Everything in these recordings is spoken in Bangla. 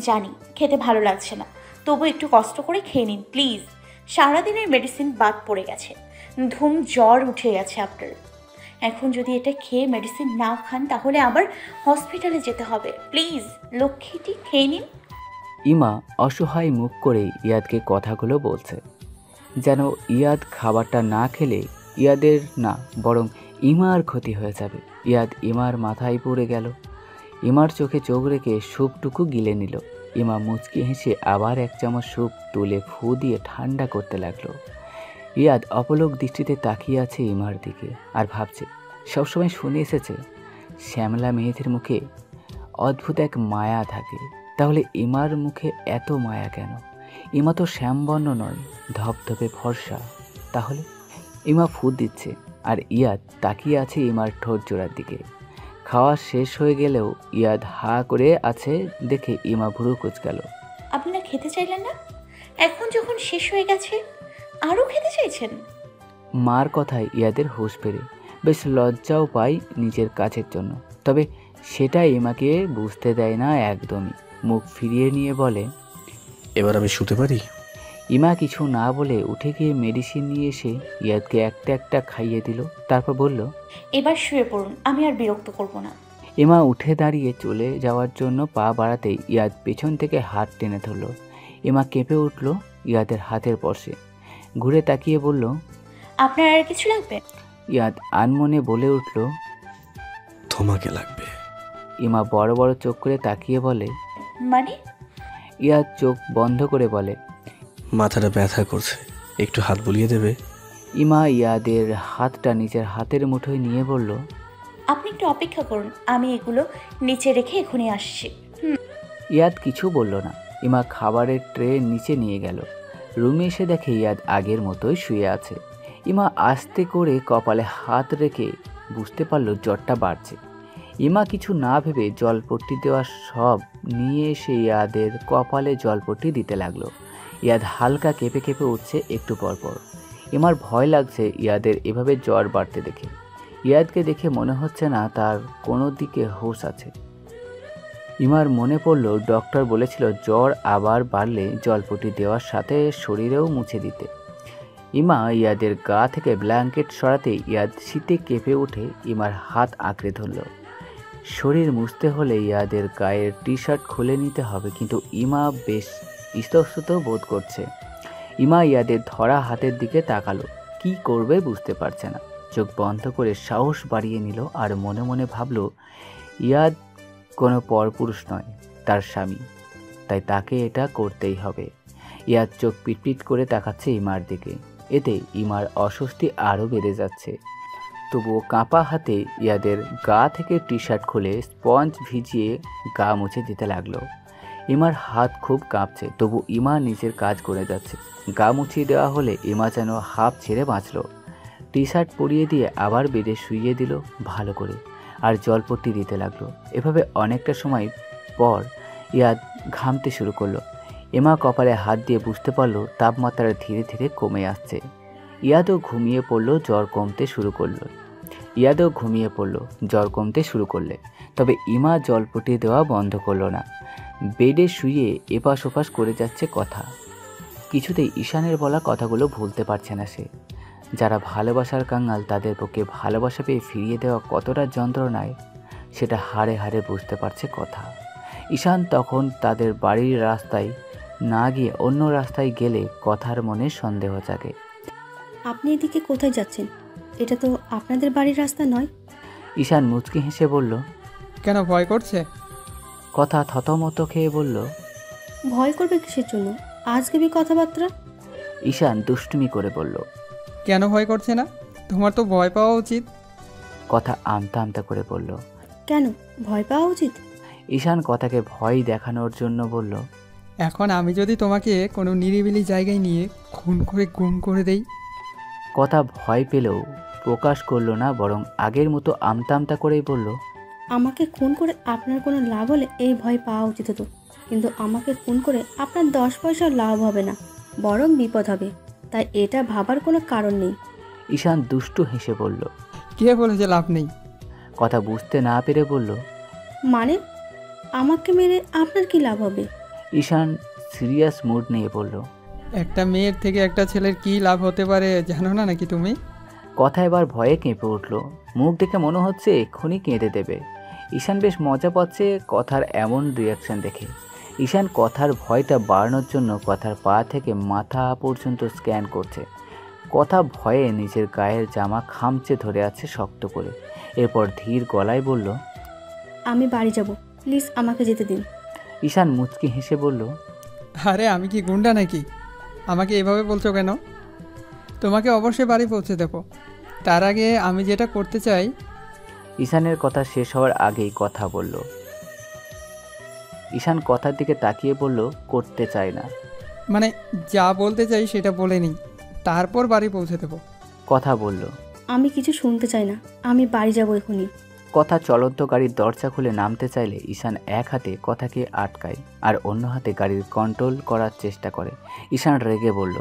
জানি খেতে ভালো লাগছে না, তবু একটু কষ্ট করে খেয়ে নিন প্লিজ। সারাদিনের মেডিসিন বাদ পড়ে গেছে, ধুম জ্বর উঠে গেছে আপনার। এখন যদি এটা খেয়ে মেডিসিন না খান তাহলে আবার হসপিটালে যেতে হবে। প্লিজ লক্ষ্মীটি খেয়ে নিন। ইমা অসহায় মুখ করে ইয়াদকে কথাগুলো বলছে, যেন ইয়াদ খাবারটা না খেলে ইয়াদের না বরং ইমার ক্ষতি হয়ে যাবে। ইয়াদ ইমার মাথায় পড়ে গেল। ইমার চোখে চোখ রেখে স্যুপটুকু গিলে নিল। ইমা মুচকি হেসে আবার এক চামচ স্যুপ তুলে ফু দিয়ে ঠান্ডা করতে লাগলো। ইয়াদ অপলক দৃষ্টিতে তাকিয়ে আছে ইমার দিকে আর ভাবছে, সবসময় শুনে এসেছে শ্যামলা মেয়েদের মুখে অদ্ভুত এক মায়া থাকে, তাহলে ইমার মুখে এত মায়া কেন? ইমা তো শ্যামবর্ণ নয়, ধপধপে ফর্সা। তাহলে ইমা ফুট দিচ্ছে আর ইয়াদ তাকিয়ে আছে ইমার ঠোঁট জোড়ার দিকে। খাওয়া শেষ হয়ে গেলেও ইয়াদ হা করে আছে দেখে ইমা ভুরু কুঁচকাল। আপনারা খেতে চাইলেন না, এখন যখন শেষ হয়ে গেছে আরও খেতে চাইছেন? মার কথায় ইয়াদের হুঁশ ফেরে, বেশ লজ্জাও পায় নিজের কাছের জন্য, তবে সেটা ইমাকে বুঝতে দেয় না একদমই। মুখ ফিরিয়ে নিয়ে বলে, এবার আমি শুতে পারি? ইমা কিছু না বলে উঠে গিয়ে মেডিসিন নিয়ে এসে ইয়াদকে একটা একটা খাইয়ে দিল। তারপর বলল, এবার শুয়ে পড়ুন, আমি আর বিরক্ত করব না। ইমা উঠে দাঁড়িয়ে চলে যাওয়ার জন্য পা বাড়াতেই ইয়াদ পেছন থেকে হাত টেনে ধরল। ইমা কেঁপে উঠল ইয়াদের হাতের পরশে, ঘুরে তাকিয়ে বলল, আপনার আর কিছু লাগবে? ইয়াদ আনমনে বলে উঠল, তোমাকে লাগবে। ইমা বড় বড় চোখ করে তাকিয়ে বলে, মানে? ইয়াদ চোখ বন্ধ করে বলে, মাথাটা ব্যথা করছে, একটু হাত বুলিয়ে দেবে? ইমা ইয়াদের হাতটা নিজের হাতের মুঠোয় নিয়ে বলল, আপনি একটু অপেক্ষা করুন, আমি এগুলো নিচে রেখে এখনই আসছি। ইয়াদ কিছু বলল না। ইমা খাবারের ট্রে নিচে নিয়ে গেল। রুমে এসে দেখে ইয়াদ আগের মতোই শুয়ে আছে। ইমা আস্তে করে কপালে হাত রেখে বুঝতে পারল জ্বরটা বাড়ছে। ইমা কিছু না ভেবে জলপট্টি দেওয়া সব নিয়ে এসে ইয়াদের কপালে জলপট্টি দিতে লাগলো। ইয়াদ হালকা কেঁপে কেঁপে উঠছে একটু পরপর। ইমার ভয় লাগছে ইয়াদের এভাবে জ্বর বাড়তে দেখে। ইয়াদকে দেখে মনে হচ্ছে না তার কোনো দিকে হুঁশ আছে। ইমার মনে পড়ল ডক্টর বলেছিল জ্বর আবার বাড়লে জলপট্টি দেওয়ার সাথে শরীরেও মুছে দিতে। ইমা ইয়াদের গা থেকে ব্ল্যাঙ্কেট সরাতে ইয়াদ শীতে কেঁপে উঠে ইমার হাত আঁকড়ে ধরল। শরীর মুছতে হলে ইয়াদের গায়ের টি শার্ট খুলে নিতে হবে, কিন্তু ইমা বেশ ইস্তস্ত বোধ করছে। ইমা ইয়াদের ধরা হাতের দিকে তাকালো, কি করবে বুঝতে পারছে না। চোখ বন্ধ করে সাহস বাড়িয়ে নিল আর মনে মনে ভাবল ইয়াদ কোনো পরপুরুষ নয়, তার স্বামী, তাই তাকে এটা করতেই হবে। ইয়াদ চোখ পিটপিট করে তাকাচ্ছে ইমার দিকে। এতে ইমার অস্বস্তি আরও বেড়ে যাচ্ছে। তবুও কাঁপা হাতে ইয়াদের গা থেকে টি শার্ট খুলে স্পঞ্জ ভিজিয়ে গা মুছে দিতে লাগলো। ইমার হাত খুব কাঁপছে, তবু ইমা নিজের কাজ করে যাচ্ছে। গা মুছিয়ে দেওয়া হলে ইমা যেন হাঁপ ছেড়ে বাঁচল। টি শার্ট পরিয়ে দিয়ে আবার বেডে শুইয়ে দিল ভালো করে, আর জলপট্টি দিতে লাগলো। এভাবে অনেকটা সময় পর ইয়াদ ঘামতে শুরু করলো। ইমা কপালে হাত দিয়ে বুঝতে পারলো তাপমাত্রা ধীরে ধীরে কমে আসছে। ইয়াদও ঘুমিয়ে পড়লো জ্বর কমতে শুরু করলে। তবে ইমা জলপট্টি দেওয়া বন্ধ করলো না। বেডে শুয়ে এপাশ ওপাশ করে যাচ্ছে কথা। কিছুতেই ঈশানের বলা কথাগুলো ভুলতে পারছে না সে। যারা ভালোবাসার কাঙাল তাদের পক্ষে ভালোবাসা পেয়ে ফিরিয়ে দেওয়া কতটা যন্ত্রণায় সেটা হাড়ে হাড়ে বুঝতে পারছে কথা। ঈশান তখন তাদের বাড়ির রাস্তায় না গিয়ে অন্য রাস্তায় গেলে কথার মনে সন্দেহ জাগে। আপনি এদিকে কোথায় যাচ্ছেন? এটা তো আপনাদের বাড়ির রাস্তা নয়। ঈশান মুচকি হেসে বলল, কেন ভয় করছে? কথা থতমত খেয়ে বলল, ভয় করবে কিসের জন্য? আজগুবি কথাবার্তা। ঈশান দুষ্টুমি করে বলল, কেন ভয় করছে না? তোমার তো ভয় পাওয়া উচিত। কথা আমতা আমতা করে বলল, কেন ভয় পাওয়া উচিত? ঈশান কথাকে ভয় দেখানোর জন্য বলল, এখন আমি যদি তোমাকে কোনো নিরিবিলি জায়গায় নিয়ে খুন করে গুম করে দেই? কথা ভয় পেলেও প্রকাশ করলো না, বরং আগের মতো আমতা আমতা করেই বলল, আমাকে খুন করে আপনার কোনো লাভ হলে এই ভয় পাওয়া উচিত হতো, কিন্তু আমাকে খুন করে আপনার 10 পয়সার লাভ হবে না, বরং বিপদ হবে, তাই এটা ভাবার কোনো কারণ নেই। ঈশান দুষ্টু হেসে বলল, কে বলেছে লাভ নেই? কথা বুঝতে না পেরে বলল, মানে আমাকে মেরে আপনার কি লাভ হবে? ঈশান সিরিয়াস মুড নিয়ে বলল, একটা মেয়ের থেকে একটা ছেলের কি লাভ হতে পারে জানো না নাকি তুমি? কথা এবার ভয়ে কেঁপে উঠল। মুখ দেখে মনে হচ্ছে এক্ষুনি কেঁদে দেবে। ঈশান বেশ মজা পাচ্ছে কথার এমন রিয়াকশন দেখে। ঈশান কথার ভয়টা বাড়ানোর জন্য কথার পা থেকে মাথা পর্যন্ত স্ক্যান করছে। কথা ভয়ে নিজের গায়ের জামা খামচে ধরে আছে শক্ত করে। এরপর ধীর গলায় বলল, আমি বাড়ি যাব, প্লিজ আমাকে যেতে দিন। ঈশান মুচকি হেসে বলল, আরে আমি কি গুন্ডা নাকি? আমাকে এভাবে বলছো কেন? তোমাকে অবশ্যই বাড়ি পৌঁছে দেবো। তার আগে আমি যেটা করতে চাই। ঈশানের কথা শেষ হওয়ার আগেই কথা বলল। ঈশান কথার দিকে তাকিয়ে বলল, করতে চাই না। মানে যা বলতে চাই সেটা বলে নিই, তারপর বাড়ি পৌঁছে দেবো। কথা বলল। আমি কিছু শুনতে চাই না, আমি বাড়ি যাব এখনই। কথা চলন্ত গাড়ির দরজা খুলে নামতে চাইলে ঈশান এক হাতে কথাকে আটকায় আর অন্য হাতে গাড়ির কন্ট্রোল করার চেষ্টা করে। ঈশান রেগে বলল,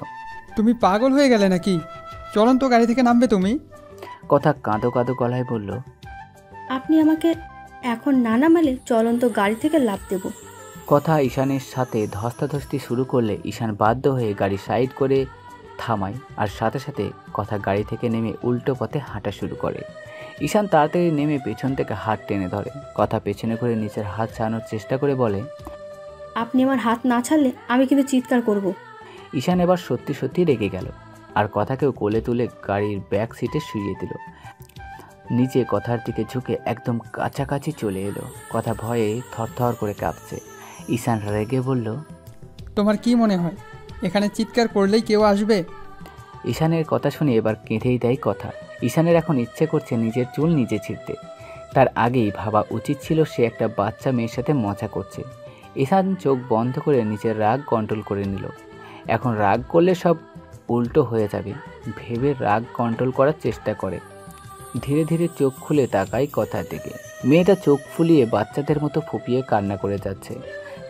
তুমি পাগল হয়ে গেলে নাকি? চলন্ত গাড়ি থেকে নামবে তুমি? কথা কাঁদো কাঁদো গলায় বলল, আপনি আমাকে এখন না নামালে চলন্ত গাড়ি থেকে লাফ দেব। কথা ঈশানের সাথে ধস্তাধস্তি শুরু করলে ঈশান বাধ্য হয়ে গাড়ি সাইড করে থামায় আর সাথে সাথে কথা গাড়ি থেকে নেমে উল্টো পথে হাঁটা শুরু করে। ঈশান তাড়াতাড়ি নেমে পেছন থেকে হাত টেনে ধরে। কথা পেছনে করে নিচের হাত ছাড়ানোর চেষ্টা করে বলে, আপনি আমার হাত না ছাড়লে আমি কিন্তু চিৎকার করব। ঈশান এবার সত্যি সত্যি রেগে গেল আর কথাকেও কোলে তুলে গাড়ির ব্যাক সিটে শুইয়ে দিল। নিচে কথার দিকে ঝুঁকে একদম কাছাকাছি চলে এলো। কথা ভয়ে থরথর করে কাঁপছে। ঈশান রেগে বলল, তোমার কি মনে হয় এখানে চিৎকার করলেই কেউ আসবে? ঈশানের কথা শুনে এবার কেঁদেই দেয় কথা। ঈশানের এখন ইচ্ছে করছে নিজের চুল নিজে ছিঁড়তে। তার আগেই ভাবা উচিত ছিল সে একটা বাচ্চা মেয়ের সাথে মজা করছে। ঈশান চোখ বন্ধ করে নিজের রাগ কন্ট্রোল করে নিল। এখন রাগ করলে সব উল্টো হয়ে যাবে ভেবে রাগ কন্ট্রোল করার চেষ্টা করে। ধীরে ধীরে চোখ খুলে তাকায় কথার দিকে। মেয়েটা চোখ ফুলিয়ে বাচ্চাদের মতো ফুপিয়ে কান্না করে যাচ্ছে।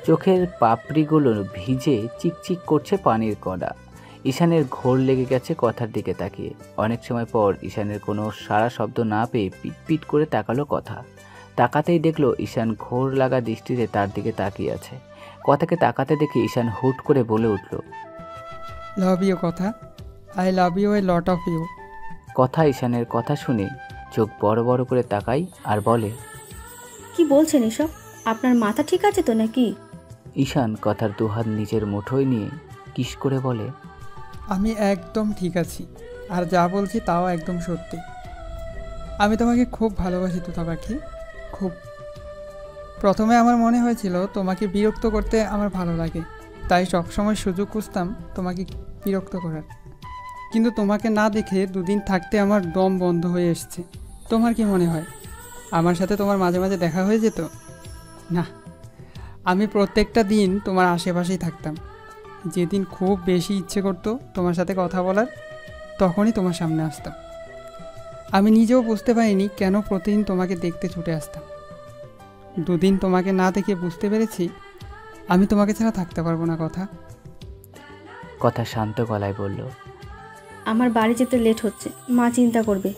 চোখের পাপড়িগুলো ভিজে চিকচিক করছে পানির কণা। ঈশানের ঘোর লেগে গেছে কথার দিকে তাকিয়ে। অনেক সময় পর ঈশানের কোনো সারা শব্দ না পেয়ে পিটপিট করে তাকালো কথা। তাকাতেই দেখলো ঈশান ঘোর লাগা দৃষ্টিতে তার দিকে তাকিয়ে আছে। কথাকে তাকাতে দেখে ঈশান হুট করে বলে উঠল, love you Kotha, I love you a lot of you. কথা ঈশানের কথা শুনে চোখ বড় বড় করে তাকায় আর বলে, কি বলছেন এসব? আপনার মাথা ঠিক আছে তো নাকি? ঈশান কথার দুহাত নিজের মুঠোয় নিয়ে কিস করে বলে, আমি একদম ঠিক আছি, আর যা বলছি তাও একদম সত্যি। আমি তোমাকে খুব ভালোবাসি তোতা পাখি, খুব। প্রথমে আমার মনে হয়েছিল তোমাকে বিরক্ত করতে আমার ভালো লাগে, তাই সবসময় সুযোগ খুঁজতাম তোমাকে বিরক্ত করার। কিন্তু তোমাকে না দেখে দুদিন থাকতে আমার দম বন্ধ হয়ে এসছে। তোমার কি মনে হয় আমার সাথে তোমার মাঝে মাঝে দেখা হয়ে যেত? না, আমি প্রত্যেকটা দিন তোমার আশেপাশেই থাকতাম। যেদিন খুব বেশি ইচ্ছে করতো তোমার সাথে কথা বলার, তখনই তোমার সামনে আসতাম। আমি নিজেও বুঝতে পারিনি কেন প্রতিদিন তোমাকে দেখতে ছুটে আসতাম। দুদিন তোমাকে না দেখে বুঝতে পেরেছি আমি তোমাকে ছাড়া থাকতে পারবো না কথা। কথা শান্ত গলায় বলল। আমার বাড়ি যেতে লেট হচ্ছে, মা চিন্তা করবে।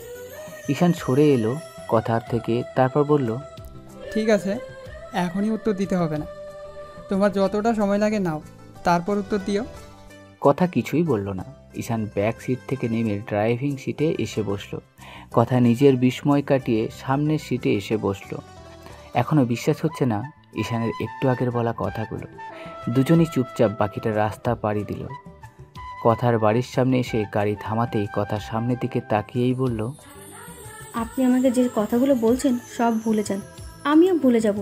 ঈশান সরে এলো কথার থেকে, তারপর বলল, ঠিক আছে, এখনই উত্তর দিতে হবে না, তোমার যতটা সময় লাগে নাও, তারপর উত্তর দিও। কথা কিছুই বলল না। ঈশান ব্যাক সিট থেকে নেমে ড্রাইভিং সিটে এসে বসলো। কথা নিজের বিস্ময় কাটিয়ে সামনের সিটে এসে বসলো। এখনও বিশ্বাস হচ্ছে না ঈশানের একটু আগের বলা কথাগুলো। দুজনই চুপচাপ বাকিটা রাস্তা পাড়ি দিল। কথার বাড়ির সামনে এসে গাড়ি থামাতেই কথার সামনের দিকে তাকিয়েই বলল, আপনি আমাকে যে কথাগুলো বলছেন সব ভুলে যান, আমিও ভুলে যাব।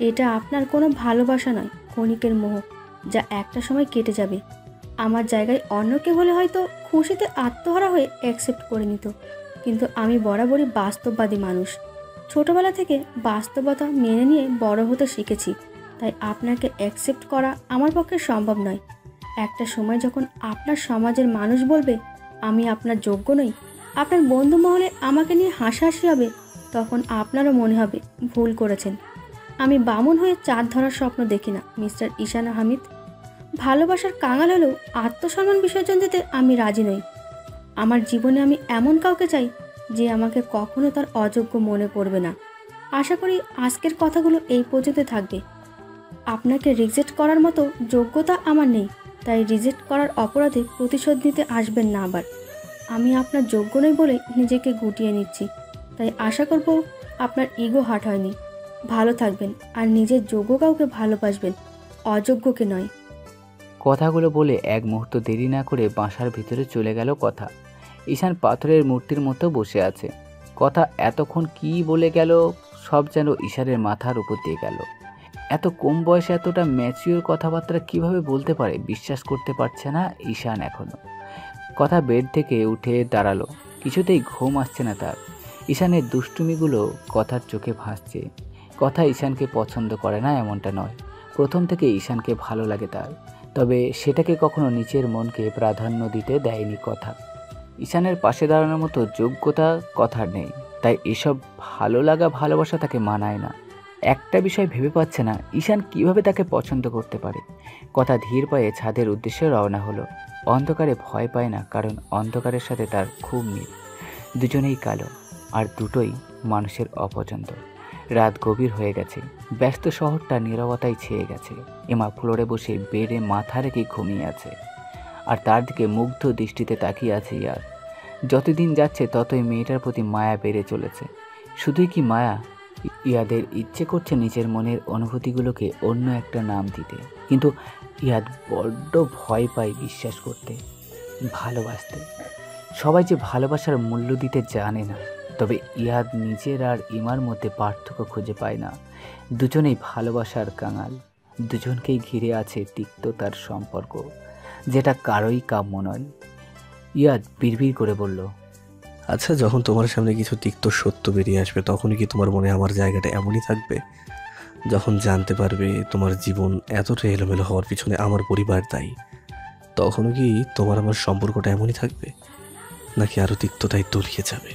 এটা আপনার কোনো ভালোবাসা নয়, ক্ষণিকের মোহ, যা একটা সময় কেটে যাবে। আমার জায়গায় অন্য কেউ হলে হয়তো খুশিতে আত্মহারা হয়ে অ্যাকসেপ্ট করে নিত, কিন্তু আমি বরাবরই বাস্তববাদী মানুষ। ছোটবেলা থেকে বাস্তবতা মেনে নিয়ে বড় হতে শিখেছি, তাই আপনাকে অ্যাকসেপ্ট করা আমার পক্ষে সম্ভব নয়। একটা সময় যখন আপনার সমাজের মানুষ বলবে আমি আপনার যোগ্য নই, আপনার বন্ধু মহলে আমাকে নিয়ে হাসাহাসি হবে, তখন আপনারও মনে হবে ভুল করেছেন। আমি বামুন হয়ে চাঁদ ধরার স্বপ্ন দেখি না মিস্টার ঈশান হামিদ। ভালোবাসার কাঙাল হলেও আত্মসম্মান বিসর্জন দিতে আমি রাজি নই। আমার জীবনে আমি এমন কাউকে চাই যে আমাকে কখনো তার অযোগ্য মনে করবে না। আশা করি আজকের কথাগুলো এই পর্যন্ত থাকবে। আপনাকে রিজেক্ট করার মতো যোগ্যতা আমার নেই, তাই রিজেক্ট করার অপরাধে প্রতিশোধ নিতে আসবেন না আবার। আমি আপনার যোগ্য নই বলে নিজেকে গুটিয়ে নিচ্ছি, তাই আশা করব আপনার ইগো হার্ট হয়নি। ভালো থাকবেন আর নিজের যোগ্য কাউকে ভালোবাসবেন, অযোগ্যকে নয়। কথাগুলো বলে এক মুহূর্ত দেরি না করে বাসার ভিতরে চলে গেল কথা। ঈশান পাথরের মূর্তির মতো বসে আছে। কথা এতক্ষণ কি বলে গেল সব যেন ঈশানের মাথার উপর দিয়ে গেল। এত কম বয়সে এতটা ম্যাচিওর কথাবার্তা কিভাবে বলতে পারে বিশ্বাস করতে পারছে না ঈশান এখনো। কথা বেড থেকে উঠে দাঁড়ালো, কিছুতেই ঘুম আসছে না তার। ঈশানের দুষ্টুমিগুলো কথার চোখে ভাসছে। কথা ঈশানকে পছন্দ করে না এমনটা নয়, প্রথম থেকে ঈশানকে ভালো লাগে তার, তবে সেটাকে কখনো নিজের মনকে প্রাধান্য দিতে দেয়নি কথা। ঈশানের পাশে দাঁড়ানোর মতো যোগ্যতা কথার নেই, তাই এসব ভালো লাগা ভালোবাসা তাকে মানায় না। একটা বিষয় ভেবে পাচ্ছে না ঈশান কিভাবে তাকে পছন্দ করতে পারে। কথা ধীর পায়ে ছাদের উদ্দেশ্যে রওনা হলো। অন্ধকারে ভয় পায় না, কারণ অন্ধকারের সাথে তার খুব মিল। দুজনেই কালো, আর দুটোই মানুষের অপছন্দ। রাত গভীর হয়ে গেছে, ব্যস্ত শহরটা নীরবতায় ছেয়ে গেছে। এমা ফ্লোরে বসে বেডে মাথা রেখে ঘুমিয়ে আছে, আর তার দিকে মুগ্ধ দৃষ্টিতে তাকিয়ে আছে ইয়াদ। যতদিন যাচ্ছে ততই মেয়েটার প্রতি মায়া বেড়ে চলেছে। শুধুই কি মায়া, ইয়াদের ইচ্ছে করছে নিজের মনের অনুভূতিগুলোকে অন্য একটা নাম দিতে, কিন্তু ইয়াদ বড্ড ভয় পায় বিশ্বাস করতে, ভালোবাসতে। সবাই যে ভালোবাসার মূল্য দিতে জানে না, তবে ইয়াদ নিজের আর ইমার মধ্যে পার্থক্য খুঁজে পায় না। দুজনেই ভালোবাসার কাঙাল, দুজনকেই ঘিরে আছে তিক্ততার সম্পর্ক, যেটা কারোই কাম্য নয়। ইয়াদ বিড়বিড় করে বলল, আচ্ছা, যখন তোমার সামনে কিছু তিক্ত সত্য বেরিয়ে আসবে তখনই কি তোমার মনে আমার জায়গাটা এমনই থাকবে? যখন জানতে পারবে তোমার জীবন এতটা এলোমেলো হওয়ার পিছনে আমার পরিবার দায়ী, তখনও কি তোমার আমার সম্পর্কটা এমনই থাকবে, নাকি আরও তিক্ততায় তলিয়ে যাবে?